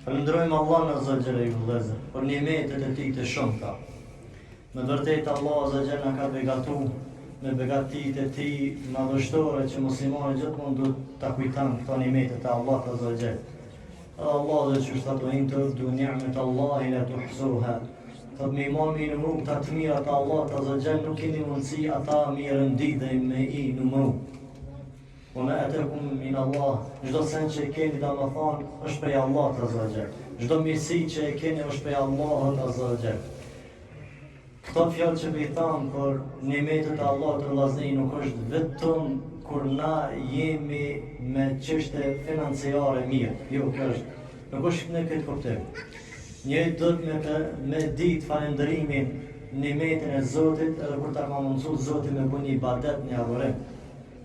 Falenderojmë Allahun Azza wa Jalla ju vëllezër për nimetet e tij të shumta. Me vërtet Allah Azza wa Jalla na ka begatuar me begatitë e tij madhështore që muslimani gjithmonë duhet ta kujton këto nimete të Allahut Azza wa Jalla. Allah dhe që është ato in të du ni'met Allahi la tuhsuha. Thot me imami në mrung të atë mirat Allah të zëgjën nuk keni mundësi ata mirë ndidhe me i në mrung. O me etekum min Allah, gjdo sen që e keni da më thonë është prej Allah të zëgjën. Gjdo mirësi që e keni është prej Allah të zëgjën. Këto fjallë që bëjtam për nimetet Allah të lazni nuk është vetëm kur na jemi me çështje financiare mirë. Jo, kjo është. Nuk është në këtë kuptim. Njëri duhet me ditë falënderimin nimetin e Zotit edhe kur ta ka mundsuar Zoti me bën një ibadet, një adhurim.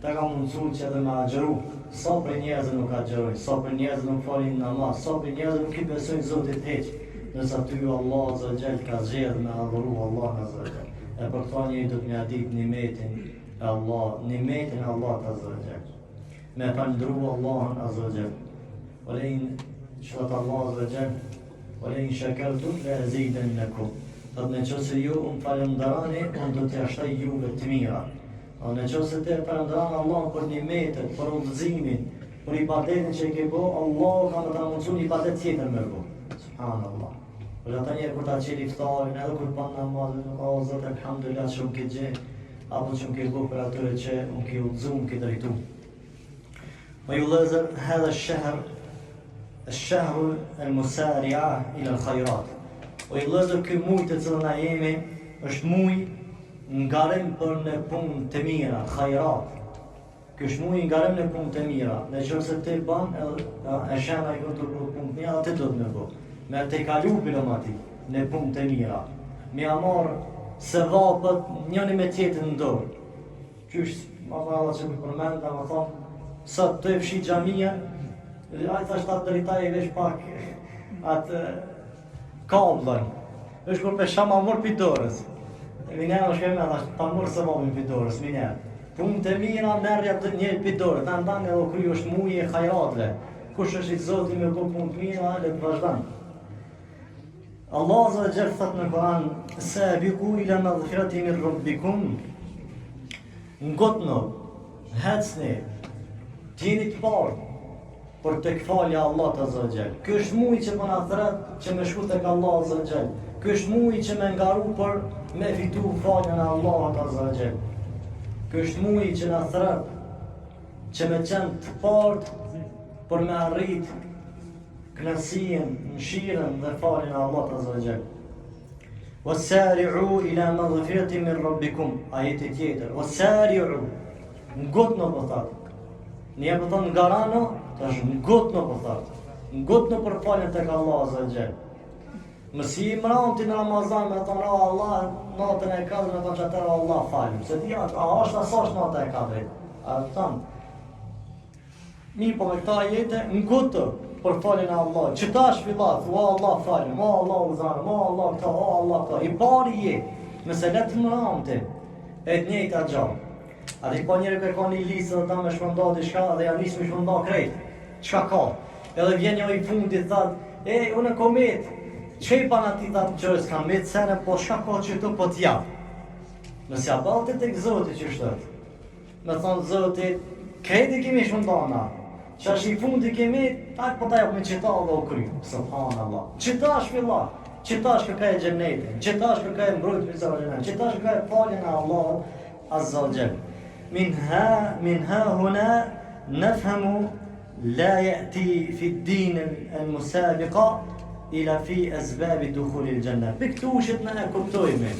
Ta ka mundsuar që edhe me agjëru. Sa për njerëzit nuk agjërojnë, sa për njerëzit nuk falin namaz, sa për njerëzit nuk i besojnë Zotit hiç. Nëse aty Allah Azza wa Jall ka zgjedhur me adhuru Allah Azza wa Jall. E për këto njëri duhet me ditë nimetin e Allah, nimetin e Allah Azza wa Jall. Me falëndru Allahun Azza wa Jall. Olein shfat Allah Azza wa Jall. Olein shakartum la azidannakum. Thot në qëse ju falënderoni, unë do t'ja shtoj juve të mira. Në qëse te falënderoni Allah për nimetet, për udhëzimin, për ibadetin që i ke bo, Allah ka më ta mundësu një ibadet tjetër me bo. Subhanallah. Për ata njerë kur ta qeli iftarin, edhe kur pan namazin, o Zot alhamdulillah që unë ke gjenë, apo që unë ke bo për atyre që unë ke udhëzu, unë ke drejtu. O ju lezër, hedhe الشهر المسارعة إلى الخيرات. O ju lezër, këj mujë të cilën na jemi, është mujë ngarim për në punë të mira, khajrat. Ky është mujë ngarim në punë të mira. Në qënë se të ban, e shena i kënë të bërë punë të mira, atë do të në bërë. Me të kalu për ati, në punë të mira. Me amarë se vapët njëni me tjetën në dorë. Qysh, ma fara që për përmenda, ma thonë, sot të e fshi gjamia, a i thashtë atë dritaj e vesh pak atë kablën. është kur pesha ma mor për dorës. Minërë është keme, thashtë, ta morë se vapin për dorës, minërë. Punë të mira, merja të një për dorë, ta ndanë edhe kry është muje e khajratve. Kush është i Zoti me bu punë të mira, le të vazhdanë. Allah Azza wa Jall thot në Kur'an: "Sabiqu ila maghfiratin min rabbikum." Ngotno, hecni, t'jeni të parë për tek falja e Allahut Azza wa Jall. Ky është muji që po na thret që me shku tek Allah Azza wa Jall. Ky është muji që me ngaru për me fitu faljen e Allahut Azza wa Jall. Ky është muji që na thret që me qenë të parë për me arrit knasien, mëshirën dhe faljen e Allahut Azza wa Jall. Wasari'u ila maghfiratin min rabbikum. Ajeti tjetër. Wasari'u. Ngotno po thot. Një po thon ngarano, tash ngotno po thot. Ngotno për faljen tek Allah Azza wa Jall. Mësi imran ti në Ramazan me thonë Allah natën e katërt me thonë çatër Allah falem. Se ti a është asash nata e katërt. A thon mi po me këta ajete ngotë për faljen e Allah. Që ta shpillat, o Allah falem, o Allah uzarëm, o Allah këta, o Allah këta. I pari je, nëse letë më ramëti, e të njëjtë atë gjallë. A di po njëri për ka një lisë dhe ta me shpënda diçka dhe ja nisë me shpënda krejt. Qka ka? Edhe vjen një i fundit thot, unë komet, që i pan ati thot qërës kam me të sene, po shka ka që tu po t'ja. Nëse ja balti tek Zoti që shtët. Me thonë Zoti, krejti kemi shpëndana. Që është i fundi kemi, tak po ta jop me qita dhe o kry. Subhanallah. Qita është fillat, qita është kërkaj e gjennetin, qita është kërkaj e mbrojt për zara gjennetin, qita është kërkaj e faljen e Allah Azza wa Jall. Min ha huna nefhemu la ya'ti fi din al-musabiqa ila fi asbab dukhul al-janna. Për këtu ushit në e kuptojme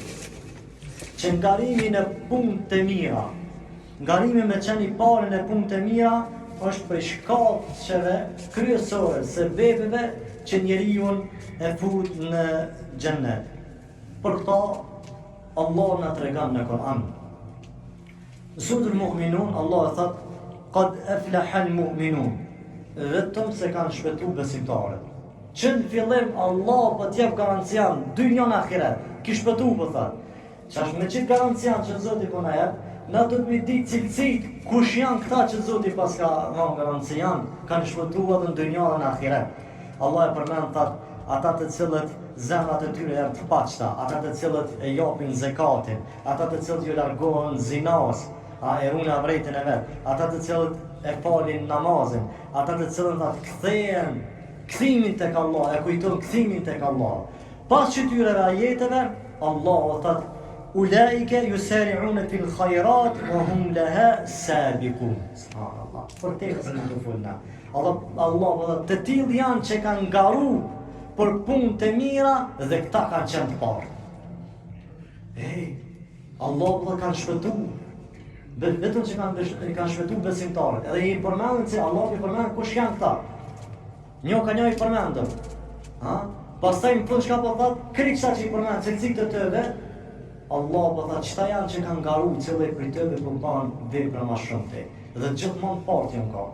që ngarimi në punë të mira, ngarimi me qenë i pare në punë të mira, është për shkallëve kryesore, sebepeve që njeriu e fut në xhennet. Për këta Allah na tregon në Kur'an. Suratul Mu'minun Allah thot: "Qad aflaha al-mu'minun." Vetëm se kanë shpëtuar besimtarët. Që në fillim Allah po t'jep garancian dynjon ahiret. Ki shpëtuar po thot. Çash me çit garancian që Zoti po na jep, na do të mi di cilësit, kush janë këta që Zoti pas ka dhënë garancian, kanë shpëtuar në dynjën e ahiret. Allah e përmend ata të cilët zemrat e tyre janë të paqta, ata të cilët e japin zekatin, ata të cilët ju largohen zinas, e runë vrejtën e vet, ata të cilët e falin namazin, ata të cilët atë kthehen kthimin tek Allah, e kujton kthimin tek Allah. Pas këtyre ajeteve, Allah thot ulaike yusari'una fil khairat wa hum laha sabiqun. Subhanallah. Për te që të folna. Allah të tillë janë që kanë ngaru për punë të mira dhe këta kanë qenë të parë. Allah kanë shpëtu. Vetëm që kanë shpëtu besimtarët. Edhe i përmendën se Allah i përmend kush janë këta. Një i përmendëm. Pastaj më thonë çka po thot, kriksa që i përmend cilësitë të tëve, Allah po thot çta janë që kanë ngaru, cilë prej tëve po kanë vepra më shumë te. Dhe gjithmonë parti janë ka.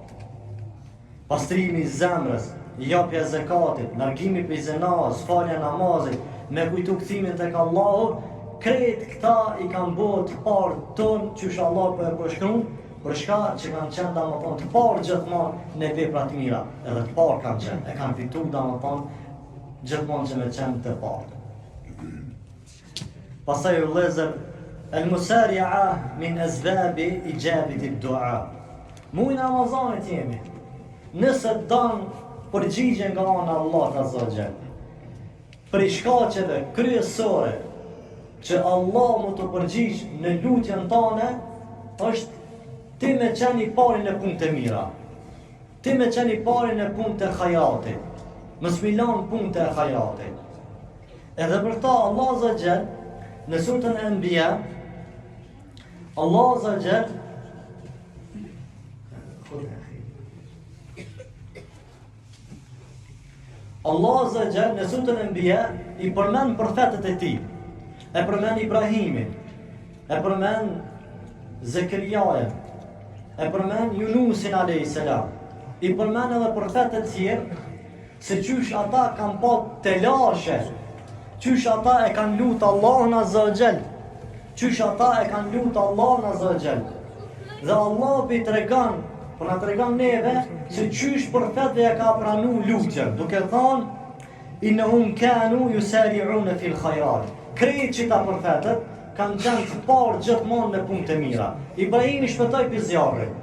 Pastrimi i zemrës, japja e zakatit, largimi prej zinës, falja namazit, me kujtu kthimin tek Allahu, krejt këta i kanë bërë të parë tonë qysh Allah po e përshkruan, për shka që kanë qenë domethënë të parë gjithmonë në vepra të mira, edhe të parë kanë qenë, e kanë fituar domethënë gjithmonë që me qenë të parë. Pastaj u lezër al-musari'a min asbabi ijabati ad-du'a. Muaj Ramazanit jemi. Nëse don përgjigje nga ana e Allahut azza wa jall. Për shkaqeve kryesore që Allah mu të përgjigj në lutjen tane, është ti me qenë i pari në punë të mira. Ti me qenë i pari në punë të hajatit. Mos milan punë të hajatit. Edhe për ta Allah azza wa jall në surën Anbiya, Allah azza wa jall në surën Anbiya i përmend profetët e tij. E përmend Ibrahimin, e përmend Zekeriain, e përmend Yunusin a.s. I përmend edhe profetët e tjerë se qysh ata kanë pa telashe, qysh ata e kanë lutë Allahun azza wa jall, qysh ata e kanë lutë Allahun azza wa jall. Dhe Allah i tregon, po na tregon neve se qysh profetëve ja ka pranu lutjen, duke thënë innahum kanu yusari'una fil khairat. Krejt që ta profetët kanë qenë të parë gjithmonë në punë të mira. Ibrahimi shpëtoi për zjarrin.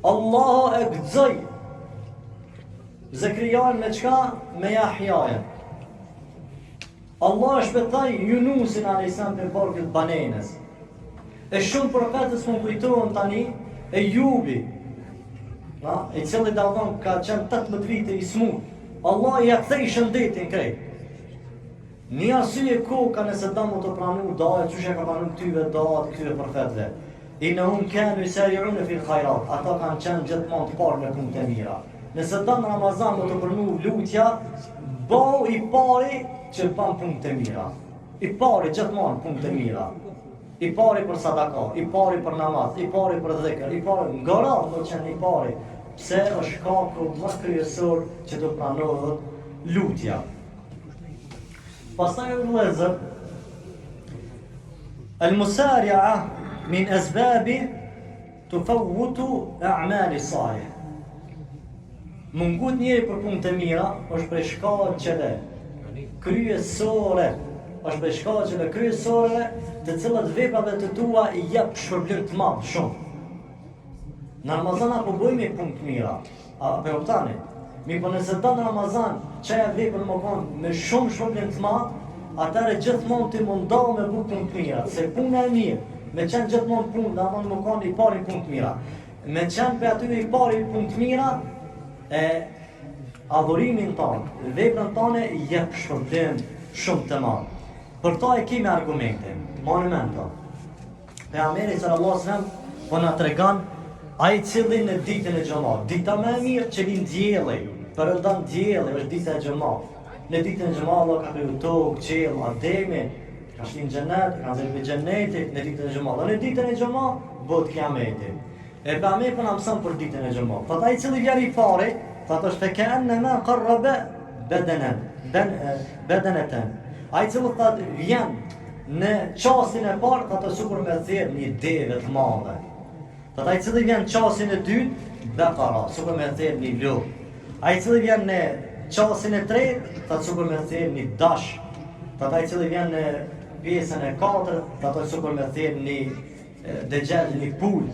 Allah e gëzoi Zekerian me çka? Me Yahyain. Allah shpëtoi Yunusin a.s. për barkët banenës. E shumë profetës më kujtohen tani Ejubi, i cili dalon ka qenë 18 vite i smur. Allah i kthei shëndetin krejt. Një arsye koka nëse do më të pranu daje, çush e ka pranu këtyve dajet, këtyve profetëve. Innahum kanu yusari'una fil khairat. Ata kanë qenë gjithmonë të parë në punë të mira. Nëse do në Ramazan më të pranu lutja, bëu i pari që ban punë të mira. I pari gjithmonë punë të mira. I pari për sadaka, i pari për namaz, i pari për dhikr, i pari ngara do të qenë i pari. Pse është shkaku më kryesor që të pranohet lutja. Pastaj vëllezër, al-musari'a min asbabi tufawwitu a'mali salih. Mungut njëri për punë të mira është për shkaqeve kryesore, është për shkaqeve kryesore të cilat veprave të tua i jep shpërblim të madh shumë. Në Ramazan apo bëjmë punë të mira, apo optani. Mi po nëse do në Ramazan çaja vepër më kanë me shumë shpërblim të madh, atëherë gjithmonë ti mundohu me punë të mira, se puna e mirë, me qenë gjithmonë punë, domthonë më kanë i pari punë të mira. Me qenë për aty i pari punë të mira, adhurimin tonë, veprën tonë i jep shpërblim shumë të madh. Për ta e kemi argumente, monumento. Pejgamberi sallallahu alajhi wasallam po na tregon ai cili në ditën e xhamat, dita më e mirë që vin dielli, përëndan dielli është dita e xhamat. Në ditën e xhamat Allah ka kriju tokë, qiell, Ademi, ka shtin xhenet, ka dhënë xhenetin në ditën e xhamat. Në ditën e xhamat bëhet kiameti. E pejgamberi po na mëson për ditën e xhamat. Thot ai cili vjen i pari, thot është ka'annama qarraba badanatan. Ai cili thot vjen në çastin e parë, thot është sikur me thirr një deve të madhe. Thot ai cili vjen në çastin e dytë, baqara, sikur me thirr një lop. Ai cili vjen në qasin e tretë, ta cukur me thirr një dash. Ai cili vjen në pjesën e katërt, ta cukur me thirr një dëgjel, një pul.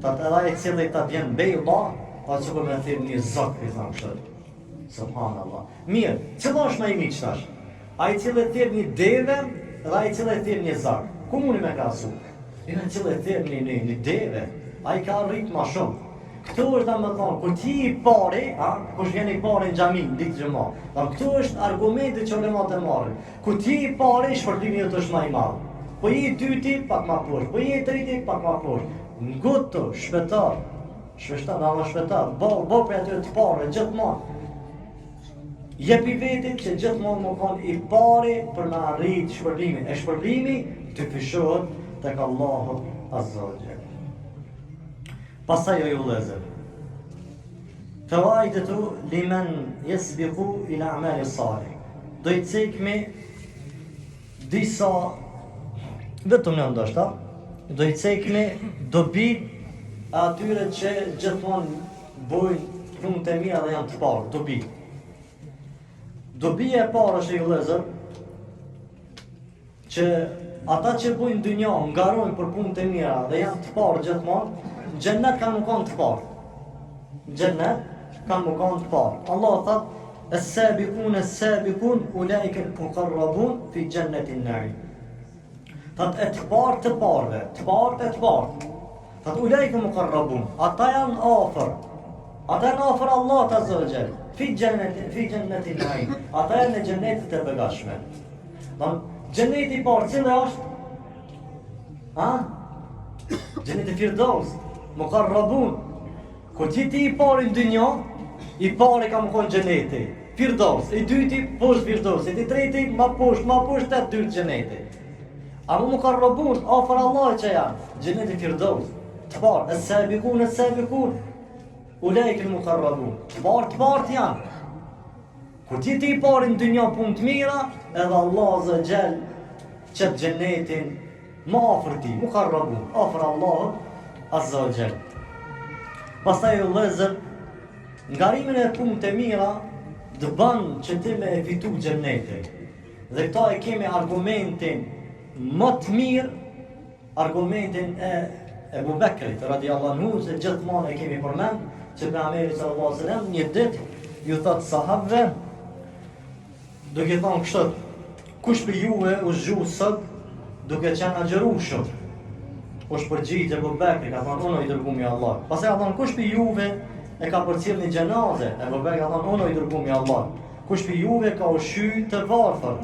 Edhe ai cili ta vjen bejba, ta cukur me thirr një zok, i thamë kështu. Subhanallah. Mirë, cila është më i miq tash? Ai cili thirr një deve dhe ai cili thirr një zok. Ku mundi me krahasu? Ai cili thirr një deve, ai ka arrit më shumë. Këtu është domethënë, kur ti i pari, kush vjen i pari në xhami, ditë xhama. Këtu është argumenti që ulemat e marrin. Kur ti i pari, shpërblimi jot është më i madh. Po i dyti pak më poshtë, po i treti pak më poshtë. Nguto, shpëtar, bo për aty të parë gjithmonë. Jepi vetit që gjithmonë më kanë i pari për me arrit shpërblimin. E shpërblimi të fishohet tek Allahu Azza wa Jalla. Pastaj ju vëllezër. Fawaidatu liman yasbiqu ila a'mali salih. Do i cekmi disa vetëm në ndoshta, do i cekmi dobit atyre që gjithmonë bojnë punë të mira dhe janë të parë, dobi. Dobia e parë është, vëllezër, që ata që bojnë dynja, ngarojnë për punë të mira dhe janë të parë gjithmonë, Gjennet kanë më kanë të parë. Gjennet kanë më kanë të parë. Allah thot, es-sabikun, ulaika al-muqarrabun fi jannatin na'im. Thot e të parë të parëve, të parë. Thot ulaika al-muqarrabun, ata janë afër. Ata janë afër Allahut Azza wa Jall. Fi jannatin na'im. Ata janë në xhennetin e begatshme. Don xhenneti i parë cili është? Xhenneti Firdaus. Muqarrabun. Kur ti i pari në dynja, i pari ka më konë xheneti. Firdaus, i dyti poshtë Firdaus, i treti ma poshtë të dytë xheneti. Ama muqarrabun, afër Allahut që janë, xheneti Firdaus. Të parë, es-sabikun. Ulaika al-muqarrabun. Të parë janë. Kur ti i pari në dynja punë të mira, edhe Allah Azza Jall çet xhenetin më afër ti, muqarrabun, afër Allahut Azza wa Jall. Pastaj vëllezër, ngarimin e punë të mira të bën që ti me e fitu xhenetin. Dhe këta e kemi argumentin më të mirë, argumentin e Ebu Bekrit radiallahu anhu, se gjithmonë e kemi përmend, që pejgamberi sallallahu alaihi wasallam një ditë ju thot sahabëve, duke thonë kështu, kush për juve u zgju sot duke qenë agjërueshëm? Është përgjigje Ebu Bekri, ka thonë unë i dërgumi Allah. Pastaj ka thonë kush për juve e ka përcjell një xhenaze? Ebu Bekri ka thonë unë i dërgumi Allah. Kush për juve ka ushqy të varfër?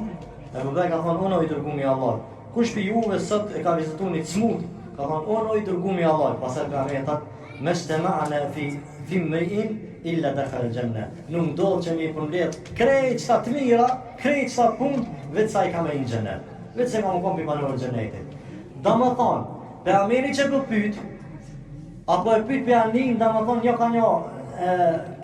Ebu Bekri ka thonë unë i dërgumi Allah. Kush për juve sot e ka vizituar një smut? Ka thonë unë i dërgumi Allah. Pastaj ka thënë mestema'na fi mri'in illa dakhala al-janna. Nuk do që mi përmbledh krejt sa të mira, krejt sa punë, vetë sa i ka me në xhenet. Vetë se ka më kompi banorë xhenetit. Domethënë, pejgamberi që po pyet, apo e pyet pejgamberin, domethënë jo ka një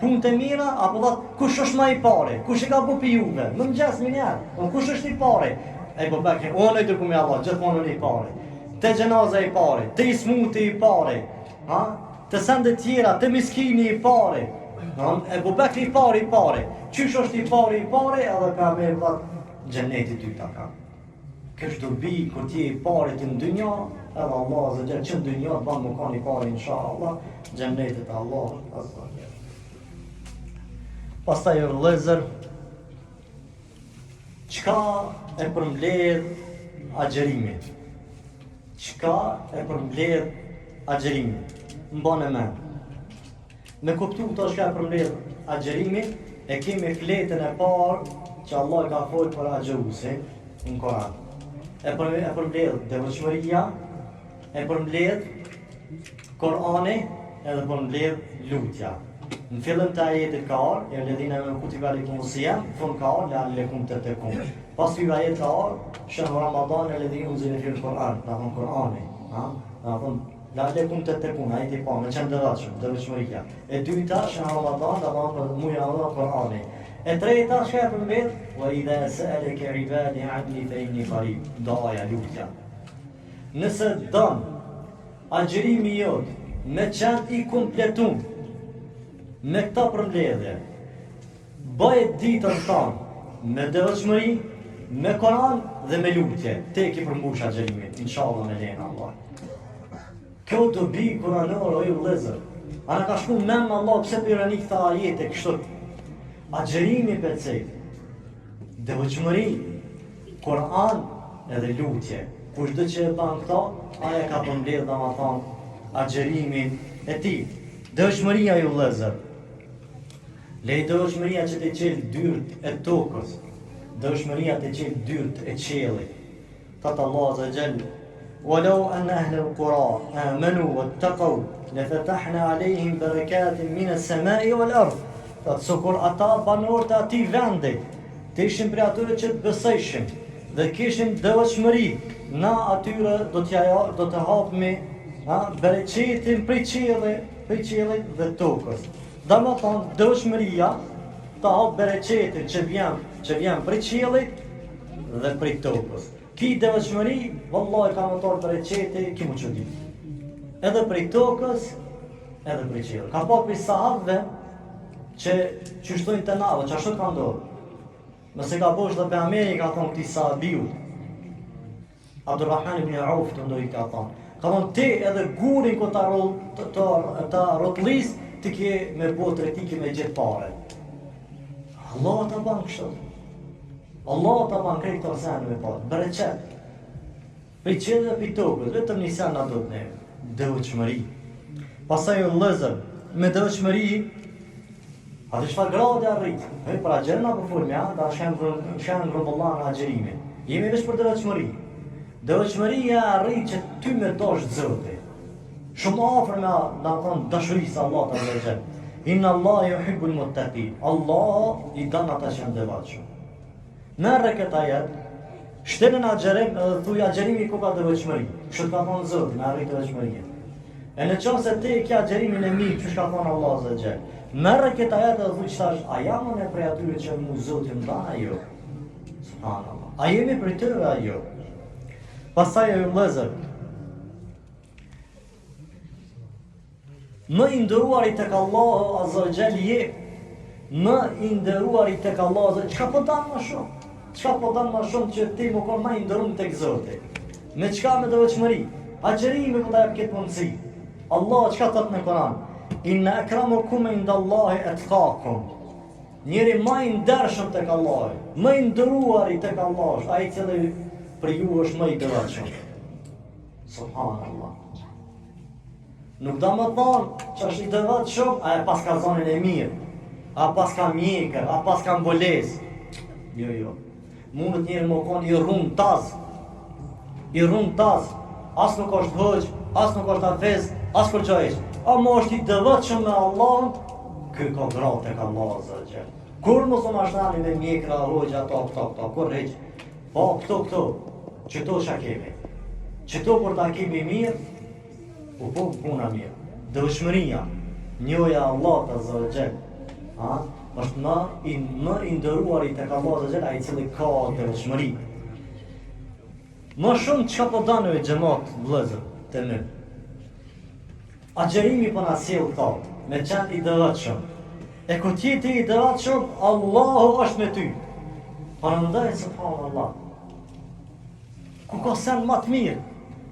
punë të mira, apo thot kush është më i pari, kush e ka bu pi juve, më ngjas më njëherë, kush është i pari? E po bakë, unë i dërgoj Allah, gjithmonë unë i pari. Te xhenaza i pari, te smuti i pari, te sende tjera, te miskini i pari. E po bakë i pari. Qysh është i pari, edhe pejgamberi thot xheneti ty ta ka. Kësh dobi kur ti i pari të në dynja, edhe Allah Azza Jall që në dynja të banë më kanë i pari inshallah, xhennetit Allah Azza Jall. Pastaj vëllezër, çka e përmbledh agjërimin? Çka e përmbledh agjërimin? Mbanë mend. Me kuptu këto çka e përmbledh agjërimin, e kemi fletën e parë që Allah ka folur për agjëruesin në Koran. E përmbledh devotshmëria, e përmbledh Korani, edhe përmbledh lutja. Në fillim të ajetit ka ardhur, alladhina kutiba alaykumus siyam, fun ka ardhur la'allakum tattaqun. Pas ky ajet ka ardhur, shahru Ramadan alladhi unzila fihi al-Quran, në Korani, la'allakum tattaqun, ajeti pa, me çan devotshmëria. E dyta, shahru Ramadan, domethënë muaji i Allahut Korani. E treta, shka e përmbledh, wa idha sa'alaka ibadi anni fa inni qarib, doja lutja. Nëse don agjërimi jot me qenë i kompletum, me këta përmbledhje, bëhet ditën tonë me devotshmëri, me Koran dhe me lutje. Te ki përmbush agjerimin, inshallah me lejnë Allah. Kjo do bi kuranor o ju vëllezër. Ana ka shku men Allah pse për irani këta ajete kështu. Agjerimi për cejt, devotshmëri, Koran edhe lutje. Kushdo që e ban këta, aja ka përmbledh dhe ma thonë agjerimin e ti. Devotshmëria ju vëllezër. Lej devotshmëria që të qelë dyrt e tokës, devotshmëria të qelë dyrt e qiellit. Thot Allah azza jall: "Walau an ahla al-qura amanu wattaqu lafatahna alayhim barakatin min as-sama'i wal-ard." Thot sikur ata banorët e atij vendi të ishin prej atyre që të besojshin dhe kishin devotshmëri, na atyre do të hapmi bereqetin prej qiellit dhe tokës. Dhe më thonë, devotshmëria të hapë bereqetin që vjen prej qiellit dhe prej tokës. Ki devotshmëri, vallahi ka më torë bereqeti, ki mu që di. Edhe prej tokës, edhe prej qiellit. Ka pa prej sahabëve që qështojnë të nave, që ashtu ka ndodhë. Nëse ka bosh dhe për Amerika, ka thonë këti sahabiu, Abdurrahman ibn Auf të ndoj ka thonë. Ka thonë, ti edhe gurin ko të rotlis, ti ke me botre, ti ke me gjithë pare. Allah të banë kështë. Allah të banë krejtë të rësenë me pare. Bereqet. Për qëllë dhe për tokës, vetëm një sen në do të neve. Devotshmëri. Pasaj u lëzër, me devotshmëri, atë shfar gradi arrit. Pra gjerë nga përformi, da shenë grëmëllah në agjerimi. Jemi vesh për devotshmëri. Devotshmëria arrit që ty me dosh Zotit. Shumë afër me dashurisë Allah të vërgjën. Inna Allah yuhibbul muttaqin. Allah i dan ata që janë devotshëm. Merre këtë ajet, shtenë në agjerim edhe thuj agjerimi ku ka devotshmëri. Kështu ka thonë Zoti, me arrit devotshmëria. E në qënë se te kja agjerimin e mirë, që shka thonë Allah zë gjellë. Merre këtë ajet edhe thuj qëtash, a jamën e prej atyre që mu Zoti më dana jo? Subhanallah. A jemi prej tëre a jo? Pasaj e vëllezër, më i ndëruari tek Allahu azza wa jall je, më i ndëruari tek Allahu azza, çka po dan më shumë? Çka po dan më shumë që ti më kon më i ndëruar tek Zoti? Me çka me devotshmëri? Agjerimi po ta jap këtë mundësi. Allah çka thot në Kur'an? Inna akramakum indallahi atqakum. Njeri më i ndershëm tek Allahu, më i ndëruari tek Allahu, ai i cili për ju është më i devotshëm. Subhanallah. Nuk do më thonë që është i devotshëm, a e pas ka zonin e mirë, a pas ka mjekër, a pas ka mbolesë. Jo. Mundet njëri më konë i rrumë taz, as nuk është hëq, as nuk është afez, as kur që ishtë. A më është i devotshëm me Allahun, kë ka gratë tek Allah azza wa jall. Kur mos më ashtani me mjekra, hëq, ato, kur rreq. Po, këto, qëto shka kemi. Qëto kur ta kemi mirë, u po puna mirë. Devotshmëria, njoja Allah azza wa jall, është më i ndëruar i tek Allah azza wa jall, ai i cili ka devotshmëri. Më shumë çka po dani xhamat vëllezër te ne. Agjerimi po na sjell këto, me qenë i devotshëm. E kur ti i devotshëm, Allahu është me ty. Prandaj subhanallah. Ku ka sen më të mirë,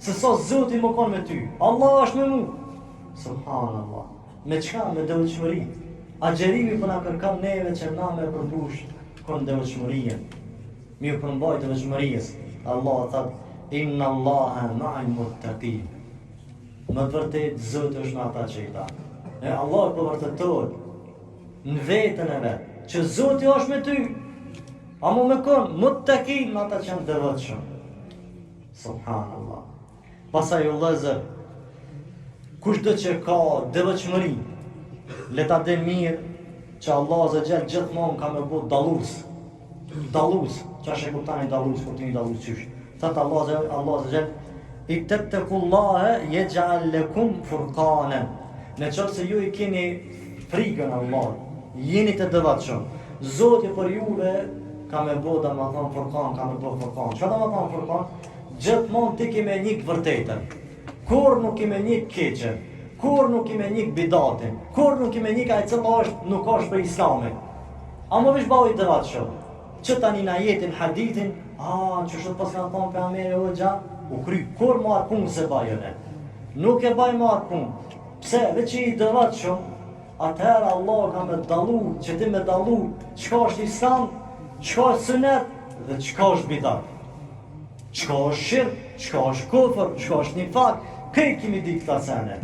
se sa Zoti më kon me ty. Allah është me mu. Subhanallah. Me çka? Me devotshmëri. Agjerimi po na kërkon neve që na me përmbush kon devotshmëria. Mi u përmbaj devotshmërisë. Allah thot, inna Allaha ma'al muttaqin. Më vërtet Zoti është me ata që i ta. E Allah po vërtetohet në vetën e vet, që Zoti është me ty. A mu me kon muttaqin, me ata që janë devotshëm. Subhanallah. Pasaj u vëllezër, kushdo që ka devotshmëri, le ta dhe mirë që Allah azza xal gjithmonë ka me bë dallus, çfarë e kuptoni dallus, kur ti dallus çysh. Thot Allah azza xal, ittaqullaha yaj'al lakum furqana. Në qoftë se ju i keni frikën Allah, jeni të devotshëm, Zoti për juve ka me bë domethënë furqan, ka me bë furqan. Çfarë domethënë furqan? Gjithmonë ti ke me njëk vërtetën, kur nuk ke me njëk keqen, kur nuk ke me njëk bidatin, kur nuk ke me njëk ai cili nuk është për Islamin. A më vish bau i dëvat shumë. Që tani na jetin hadithin, që shtë pas kanë thonë për Ameri o gja, u kry, kur marë punë se bajone. Nuk e baj marë punë. Pse, veç i dëvat shumë, atëherë Allah ka me dalu, që ti me dalu, qka është islam, qka është sunet, dhe qka është bidat. Qka është shirk, qka është kufër, qka është një fakt, këj kimi di këta sene.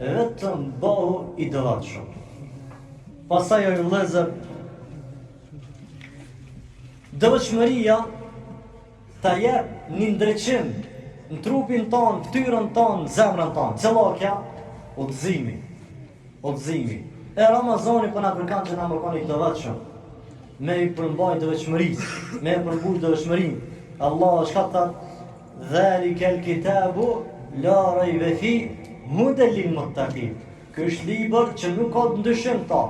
Vetëm bahu i dëvat shumë. Pasaj o i vlezër, dëvëshmëria ta jep një ndreqim në trupin tonë, ftyrën tonë, zemrën tonë. Cëla kja? Udhëzimi. Udhëzimi. E Ramazani për nga kërkan që nga më koni të dëvatëshëm, me i përmbaj dëvëshmëris, me i përmbuj dëvëshmërin. Allah është ka thënë, dhalika al-kitabu la rajbe fi hudan lil muttaqin. Ky është libër që nuk ka ndryshim ta.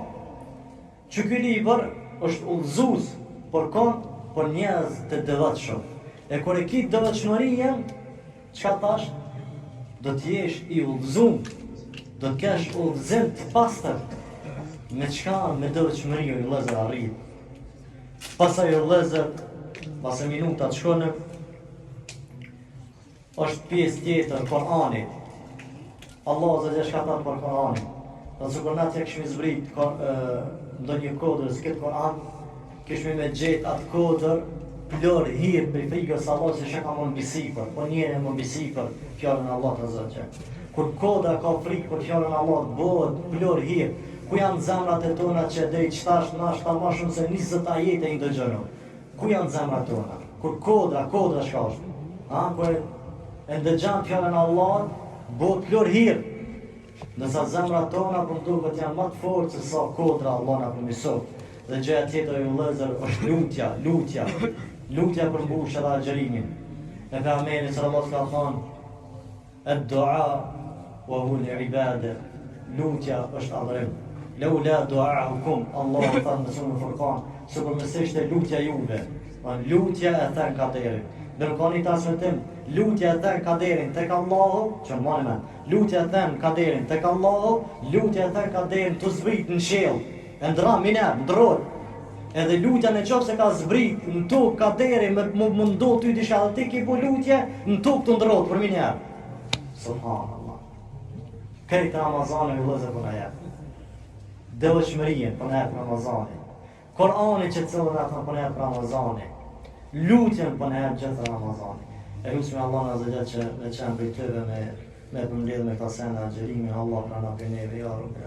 Që ky libër është udhëzues për njerëz të dëvatshëm. E kur e ki dëvatshmërinë, çka thash? Do të jesh i udhëzuar, do të kesh udhëzim të pastër. Me çka? Me dëvatshmëri o vëllezër arrit. Pastaj o vëllezër, pas e minuta të shkojnë, është pjesë tjetër Kur'anit. Allah zë shka thënë për Kur'anin. Dhe sikur na të kishmi zbrit ndonjë kodër së këtë Kur'an, kishmi me gjetë atë kodër plor hirë për frikës Allah se shka ka më nëbisipër, po njëre më nëbisipër fjallën Allah të zëqë. Kur koda ka frikë për fjallën Allah të bëhet plor hirë, ku janë zemrat e tona që dhe i qtash nashta ma shumë se 20 ajete i ndëgjënu. Ku janë zemrat tona? Kur koda shka është. Kur e ndëgjan fjallën Allah, bëhet plor hirë. Nësa zemrat tona për duket janë më të fortë se sa kodra Allah na përmisot. Dhe gjëja tjetër e vëllezër është lutja për mbushje dhe agjërimin. E pejgamberi sallallahu alaihi wasallam ka thonë: "Ad-du'a wa huwa al-ibada." Lutja është adhurim. Laula du'a'ukum, Allah thënë në surën Furqan, sikur mëse ishte lutja juve. Lutja e thën kaderin. Ndërkohë transmetim, lutja e thën kaderin tek Allahu, që më mend. Lutja e thën kaderin tek Allahu, lutja e thën kaderin të zbrit në qiell. E ndra miner, ndroj. Edhe lutja në qofë se ka zbrit në tokë ka deri më ndohë ty disha dhe ti ki po lutje në tokë të ndrojt për minjer. Subhanallah. Këjtë Ramazani i vëllezër për në jetë. Dëvëshmërien për në jetë Ramazani. Korani që cëllën e për në jetë Ramazani. Lutjen për në jetë gjithë Ramazani. E lusme Allah në zëgjet që me qenë për i tëve me përmledhë me këta sene agjerimin Allah për në për neve, ja rukë